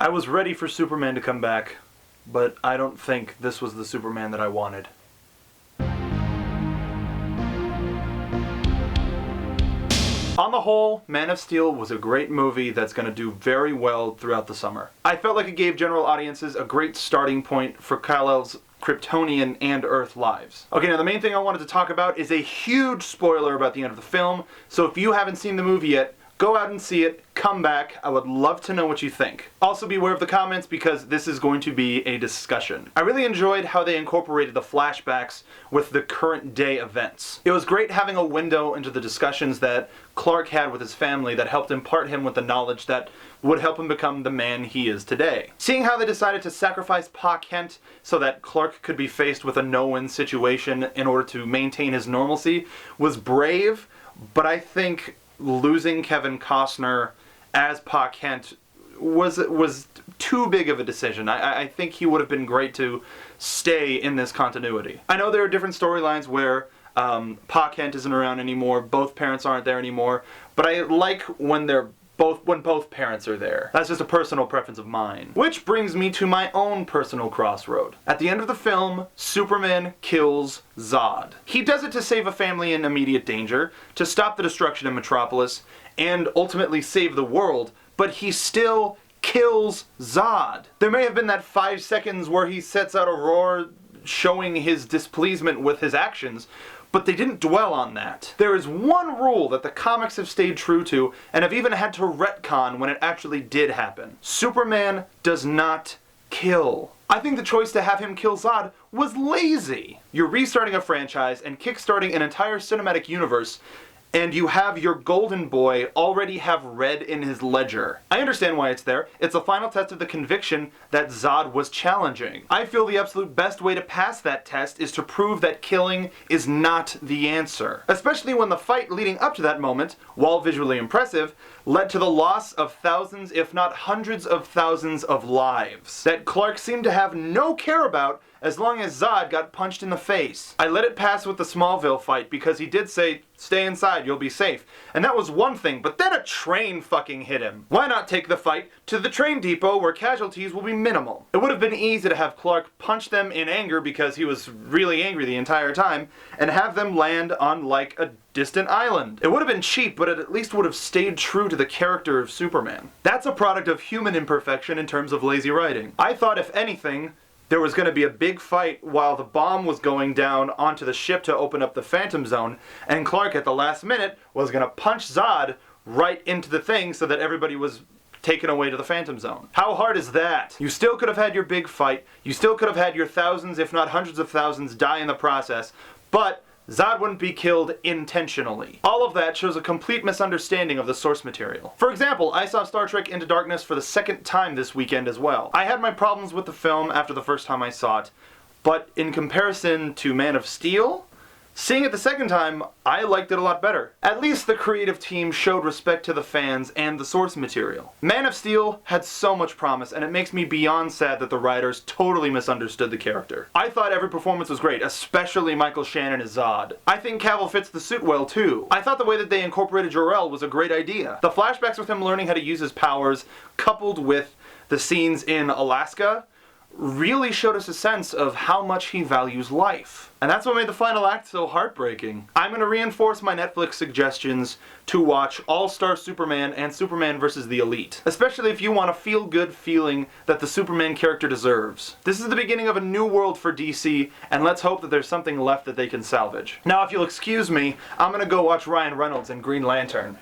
I was ready for Superman to come back, but I don't think this was the Superman that I wanted. On the whole, Man of Steel was a great movie that's going to do very well throughout the summer. I felt like it gave general audiences a great starting point for Kal-El's Kryptonian and Earth lives. Okay, now the main thing I wanted to talk about is a huge spoiler about the end of the film, so if you haven't seen the movie yet, go out and see it, come back, I would love to know what you think. Also beware of the comments because this is going to be a discussion. I really enjoyed how they incorporated the flashbacks with the current day events. It was great having a window into the discussions that Clark had with his family that helped impart him with the knowledge that would help him become the man he is today. Seeing how they decided to sacrifice Pa Kent so that Clark could be faced with a no-win situation in order to maintain his normalcy was brave, but I think losing Kevin Costner as Pa Kent was too big of a decision. I think he would have been great to stay in this continuity. I know there are different storylines where Pa Kent isn't around anymore, both parents aren't there anymore, but I like when both parents are there. That's just a personal preference of mine. Which brings me to my own personal crossroad. At the end of the film, Superman kills Zod. He does it to save a family in immediate danger, to stop the destruction in Metropolis, and ultimately save the world, but he still kills Zod. There may have been that 5 seconds where he sets out a roar showing his displeasement with his actions, but they didn't dwell on that. There is one rule that the comics have stayed true to, and have even had to retcon when it actually did happen. Superman does not kill. I think the choice to have him kill Zod was lazy. You're restarting a franchise and kickstarting an entire cinematic universe, and you have your golden boy already have red in his ledger. I understand why it's there. It's a final test of the conviction that Zod was challenging. I feel the absolute best way to pass that test is to prove that killing is not the answer. Especially when the fight leading up to that moment, while visually impressive, led to the loss of thousands, if not hundreds of thousands of lives that Clark seemed to have no care about as long as Zod got punched in the face. I let it pass with the Smallville fight because he did say, "Stay inside, you'll be safe." And that was one thing, but then a train fucking hit him. Why not take the fight to the train depot where casualties will be minimal? It would have been easy to have Clark punch them in anger because he was really angry the entire time, and have them land on like a distant island. It would have been cheap, but it at least would have stayed true to the character of Superman. That's a product of human imperfection in terms of lazy writing. I thought if anything, there was going to be a big fight while the bomb was going down onto the ship to open up the Phantom Zone, and Clark at the last minute was going to punch Zod right into the thing so that everybody was taken away to the Phantom Zone. How hard is that? You still could have had your big fight, you still could have had your thousands, if not hundreds of thousands, die in the process, but Zod wouldn't be killed intentionally. All of that shows a complete misunderstanding of the source material. For example, I saw Star Trek Into Darkness for the second time this weekend as well. I had my problems with the film after the first time I saw it, but in comparison to Man of Steel, seeing it the second time, I liked it a lot better. At least the creative team showed respect to the fans and the source material. Man of Steel had so much promise, and it makes me beyond sad that the writers totally misunderstood the character. I thought every performance was great, especially Michael Shannon as Zod. I think Cavill fits the suit well too. I thought the way that they incorporated Jor-El was a great idea. The flashbacks with him learning how to use his powers, coupled with the scenes in Alaska, really showed us a sense of how much he values life. And that's what made the final act so heartbreaking. I'm going to reinforce my Netflix suggestions to watch All-Star Superman and Superman vs. the Elite. Especially if you want a feel-good feeling that the Superman character deserves. This is the beginning of a new world for DC, and let's hope that there's something left that they can salvage. Now if you'll excuse me, I'm going to go watch Ryan Reynolds in Green Lantern.